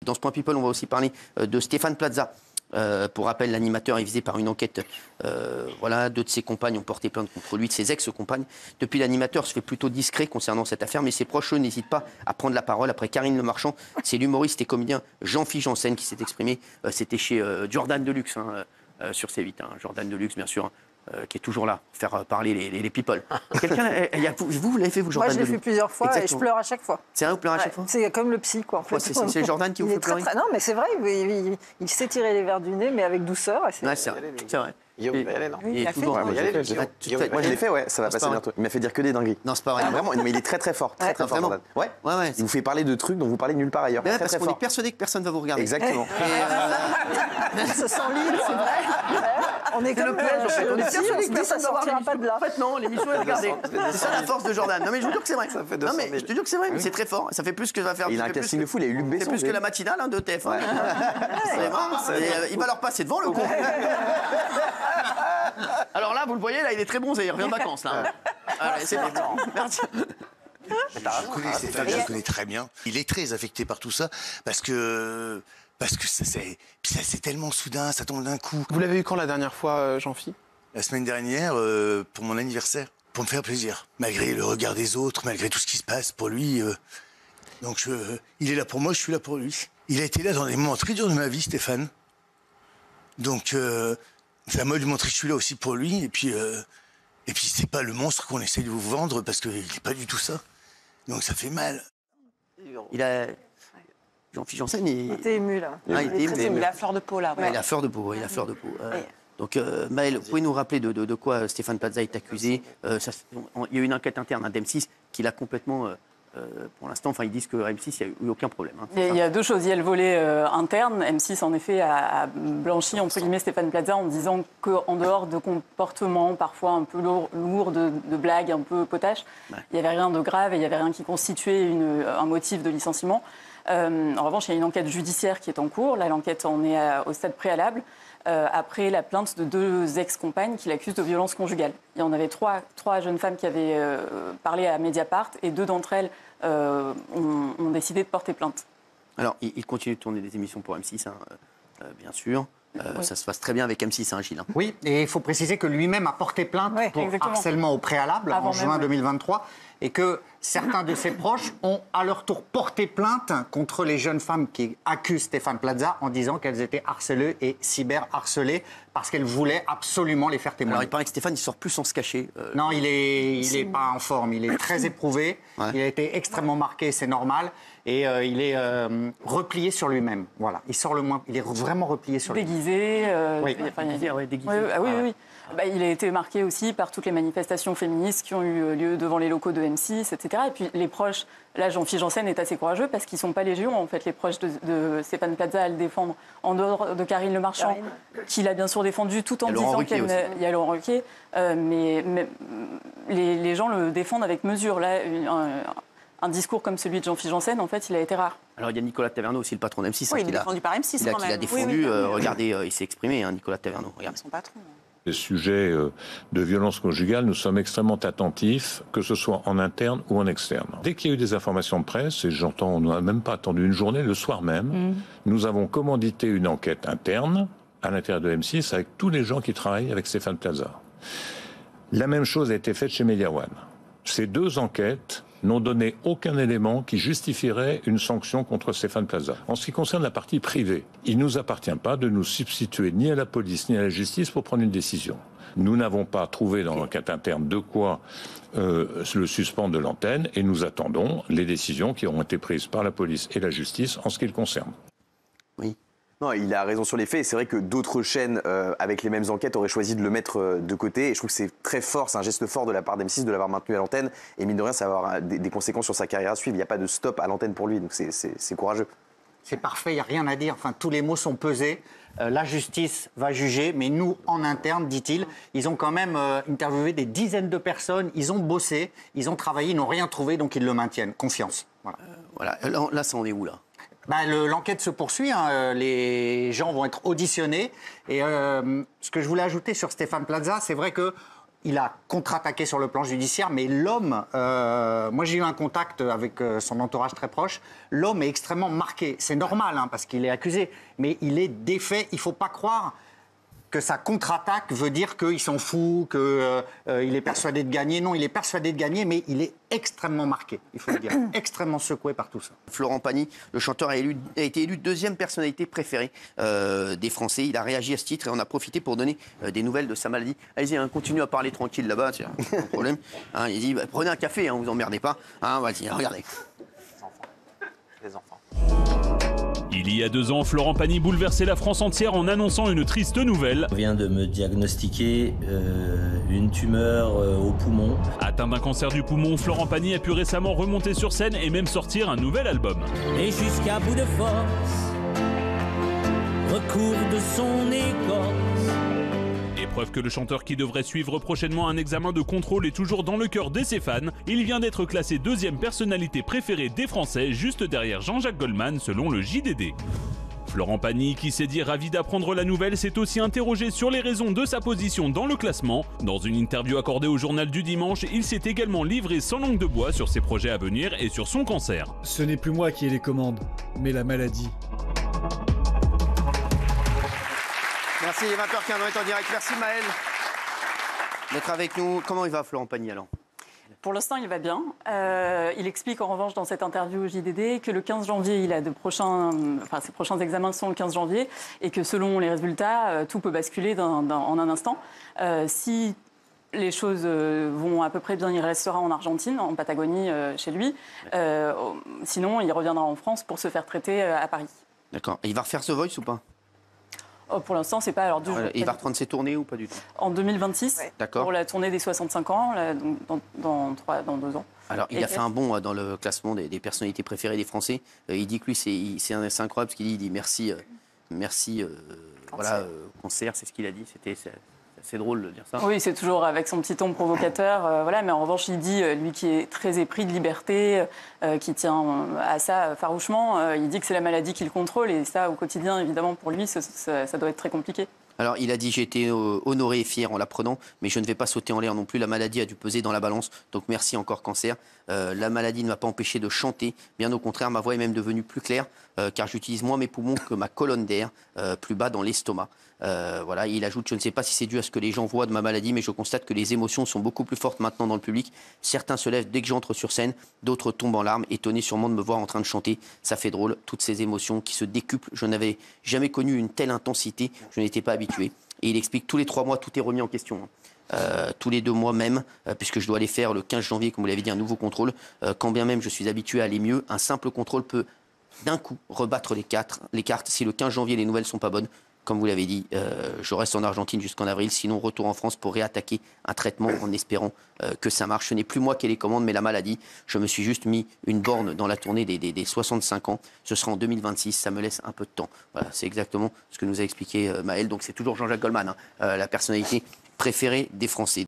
Dans ce point People, on va aussi parler de Stéphane Plaza. Pour rappel, l'animateur est visé par une enquête. Voilà, 2 de ses compagnes ont porté plainte contre lui, de ses ex-compagnes. Depuis, l'animateur se fait plutôt discret concernant cette affaire, mais ses proches, eux, n'hésitent pas à prendre la parole. Après Karine Le Marchand, c'est l'humoriste et comédien Jean-Philippe Janssen qui s'est exprimé. C'était chez Jordan Deluxe, sur C8. Jordan Deluxe, bien sûr. Qui est toujours là, faire parler les people. Vous l'avez fait, vous, Jordan? Moi, je l'ai fait plusieurs fois. Exactement. Et je pleure à chaque fois. C'est vrai, vous pleurez à chaque fois? C'est comme le psy, quoi. En fait. C'est Jordan qui vous fait pleurer? Non, mais c'est vrai, il sait tirer les verres du nez, mais avec douceur. C'est vrai. Guillaume, il va y aller, non? Il est toujours... Moi, je l'ai fait, ouais, ça va passer bientôt. Il m'a fait dire que des dingueries. Non, c'est pas vrai. Vraiment, mais il est très très fort. Très fort. Vraiment. Ouais. Ouais. Il vous fait parler de trucs dont vous parlez nulle part ailleurs. Parce qu'on est persuadé que personne ne va vous regarder. Exactement. Ça sent libre, c'est vrai. On est comme le piège, en fait. On est persuadé que personne ne sortira pas de là. En fait, non, l'émission est regardée. C'est ça la force de Jordan. Non, mais je vous jure que c'est vrai. Ça fait Non, 200 000. mais je te jure que c'est vrai. C'est très fort. Ça fait plus que va faire. Il a un casting de fou, il a eu Luc Besson. C'est plus que la matinale de TF1. Il va leur passer devant le con. Alors là, vous le voyez, là, il est très bronzé. Il revient de vacances, là. Allez, c'est bon. Merci. Je connais Stéphane, je le connais très bien. Il est très affecté par tout ça parce que c'est tellement soudain, ça tombe d'un coup. Vous l'avez eu quand la dernière fois, Jean-Philippe? La semaine dernière, pour mon anniversaire, pour me faire plaisir. Malgré le regard des autres, malgré tout ce qui se passe pour lui. Donc il est là pour moi, je suis là pour lui. Il a été là dans des moments très durs de ma vie, Stéphane. Donc c'est à moi de lui montrer que je suis là aussi pour lui. Et puis c'est pas le monstre qu'on essaie de vous vendre parce qu'il n'est pas du tout ça. Donc ça fait mal. Il a... Jean-Philippe Janssen, il était ému, là. Il était ému. Il a fleur de peau, là. Ouais, il a fleur de peau, Donc, Maëlle, vous pouvez nous rappeler de quoi Stéphane Plaza est accusé? Il y a eu une enquête interne à d'M6 qui l'a complètement... pour l'instant, ils disent que M6, il n'y a eu aucun problème. Il y a 2 choses. Il y a le volet interne. M6, en effet, a blanchi, entre guillemets, Stéphane Plaza en disant qu'en dehors de comportements parfois un peu lourds, de blagues un peu potaches, il n'y avait rien de grave et il n'y avait rien qui constituait un motif de licenciement. En revanche, il y a une enquête judiciaire qui est en cours. Là, l'enquête en est au stade préalable. Après la plainte de 2 ex-compagnes qui l'accusent de violence conjugale. Il y en avait 3 jeunes femmes qui avaient parlé à Mediapart et 2 d'entre elles ont décidé de porter plainte. Alors, il continue de tourner des émissions pour M6, bien sûr. Ça se passe très bien avec M6, Gilles. Oui, et il faut préciser que lui-même a porté plainte pour harcèlement au préalable en juin 2023 et que certains de ses proches ont à leur tour porté plainte contre les jeunes femmes qui accusent Stéphane Plaza en disant qu'elles étaient harcelées et cyberharcelées parce qu'elles voulaient absolument les faire témoigner. Alors, il paraît que Stéphane, il sort plus sans se cacher. Non, il est pas en forme, il est très éprouvé, il a été extrêmement marqué, c'est normal. Et il est replié sur lui-même. Voilà, il est vraiment replié sur lui-même. Déguisé. Déguisé. Oui. Il a été marqué aussi par toutes les manifestations féministes qui ont eu lieu devant les locaux de M6, etc. Et puis les proches, là Jean-Philippe Janssen est assez courageux parce qu'ils ne sont pas légion, en fait, les proches de Stéphane Plaza à le défendre, en dehors de Karine Le Marchand, qui l'a bien sûr défendu tout en disant qu'il y a Laurent Ruquier. Mais les gens le défendent avec mesure. Là, un discours comme celui de Jean-Philippe Janssen, en fait, il a été rare. Alors, il y a Nicolas Taverneau aussi, le patron d'M6. Oui, il est défendu par M6 quand même. Il a défendu, regardez, il s'est exprimé, Nicolas Taverneau. Regardez. Son patron. Les sujets de violence conjugale, nous sommes extrêmement attentifs, que ce soit en interne ou en externe. Dès qu'il y a eu des informations de presse, et j'entends, on n'a même pas attendu une journée, le soir même, nous avons commandité une enquête interne à l'intérieur de M6 avec tous les gens qui travaillent avec Stéphane Plaza. La même chose a été faite chez Media One. Ces 2 enquêtes n'ont donné aucun élément qui justifierait une sanction contre Stéphane Plaza. En ce qui concerne la partie privée, il ne nous appartient pas de nous substituer ni à la police ni à la justice pour prendre une décision. Nous n'avons pas trouvé dans l'enquête interne de quoi le suspendre de l'antenne et nous attendons les décisions qui auront été prises par la police et la justice en ce qui le concerne. Oui. Non, il a raison sur les faits. C'est vrai que d'autres chaînes avec les mêmes enquêtes auraient choisi de le mettre de côté. Et je trouve que c'est très fort, c'est un geste fort de la part d'M6 de l'avoir maintenu à l'antenne. Et mine de rien, ça va avoir des conséquences sur sa carrière à suivre. Il n'y a pas de stop à l'antenne pour lui, donc c'est courageux. C'est parfait, il n'y a rien à dire. Enfin, tous les mots sont pesés. La justice va juger, mais nous, en interne, dit-il, ils ont quand même interviewé des dizaines de personnes. Ils ont bossé, ils ont travaillé, ils n'ont rien trouvé, donc ils le maintiennent. Confiance. Voilà. Là, ça en est où, là? L'enquête se poursuit, les gens vont être auditionnés. Et ce que je voulais ajouter sur Stéphane Plaza, c'est vrai que il a contre-attaqué sur le plan judiciaire, mais l'homme, moi j'ai eu un contact avec son entourage très proche, l'homme est extrêmement marqué. C'est normal, hein, parce qu'il est accusé, mais il est défait. Il ne faut pas croire que sa contre-attaque veut dire qu'il s'en fout, qu'il est persuadé de gagner. Non, il est persuadé de gagner, mais il est extrêmement marqué, il faut le dire, extrêmement secoué par tout ça. Florent Pagny, le chanteur, a été élu deuxième personnalité préférée des Français. Il a réagi à ce titre et on a profité pour donner des nouvelles de sa maladie. Allez-y, hein, continue à parler tranquille là-bas, pas de problème. Hein, il dit, bah, prenez un café, hein, vous emmerdez pas. Hein, vas-y, regardez. Les enfants. Il y a 2 ans, Florent Pagny bouleversait la France entière en annonçant une triste nouvelle. On vient de me diagnostiquer une tumeur au poumon. Atteint d'un cancer du poumon, Florent Pagny a pu récemment remonter sur scène et même sortir un nouvel album. Et jusqu'à bout de force, recours de son écorce. Et preuve que le chanteur qui devrait suivre prochainement un examen de contrôle est toujours dans le cœur de ses fans, il vient d'être classé 2e personnalité préférée des Français, juste derrière Jean-Jacques Goldman selon le JDD. Florent Pagny, qui s'est dit ravi d'apprendre la nouvelle, s'est aussi interrogé sur les raisons de sa position dans le classement. Dans une interview accordée au journal du dimanche, il s'est également livré sans langue de bois sur ses projets à venir et sur son cancer. Ce n'est plus moi qui ai les commandes, mais la maladie. Merci, 20h15, on est en direct. Merci Maël d'être avec nous. Comment il va, Florent Pagny, alors ? Pour l'instant, il va bien. Il explique en revanche dans cette interview au JDD que le 15 janvier, il a ses prochains examens sont le 15 janvier et que selon les résultats, tout peut basculer en un instant. Si les choses vont à peu près bien, il restera en Argentine, en Patagonie, chez lui. Sinon, il reviendra en France pour se faire traiter à Paris. D'accord. Et il va refaire The Voice ou pas ? Oh, pour l'instant, c'est pas à l'heure du jour. Il va reprendre ses tournées ou pas du tout ? En 2026, pour la tournée des 65 ans, là, dans 2 ans. Alors, il a fait un bond dans le classement des personnalités préférées des Français. Il dit que lui, c'est incroyable ce qu'il dit. Il dit merci, cancer, c'est ce qu'il a dit. C'est drôle de dire ça. Oui, c'est toujours avec son petit ton provocateur. Mais en revanche, il dit, lui qui est très épris de liberté, qui tient à ça farouchement, il dit que c'est la maladie qui le contrôle. Et ça, au quotidien, évidemment, pour lui, ça doit être très compliqué. Alors, il a dit « J'ai été honoré et fier en l'apprenant, mais je ne vais pas sauter en l'air non plus. La maladie a dû peser dans la balance, donc merci encore cancer. La maladie ne m'a pas empêché de chanter. Bien au contraire, ma voix est même devenue plus claire, car j'utilise moins mes poumons que ma colonne d'air, plus bas dans l'estomac. » Il ajoute « Je ne sais pas si c'est dû à ce que les gens voient de ma maladie, mais je constate que les émotions sont beaucoup plus fortes maintenant dans le public. Certains se lèvent dès que j'entre sur scène, d'autres tombent en larmes, étonnés sûrement de me voir en train de chanter. Ça fait drôle, toutes ces émotions qui se décuplent. Je n'avais jamais connu une telle intensité, je n'étais pas habitué. » Et il explique tous les 3 mois, tout est remis en question. Tous les 2 mois même, puisque je dois aller faire le 15 janvier, comme vous l'avez dit, un nouveau contrôle. Quand bien même je suis habitué à aller mieux, un simple contrôle peut d'un coup rebattre les cartes. Si le 15 janvier les nouvelles ne sont pas bonnes, comme vous l'avez dit, je reste en Argentine jusqu'en avril, sinon retour en France pour réattaquer un traitement en espérant que ça marche. Ce n'est plus moi qui ai les commandes, mais la maladie. Je me suis juste mis une borne dans la tournée des 65 ans. Ce sera en 2026, ça me laisse un peu de temps. Voilà, c'est exactement ce que nous a expliqué Maël. Donc c'est toujours Jean-Jacques Goldman, la personnalité préférée des Français.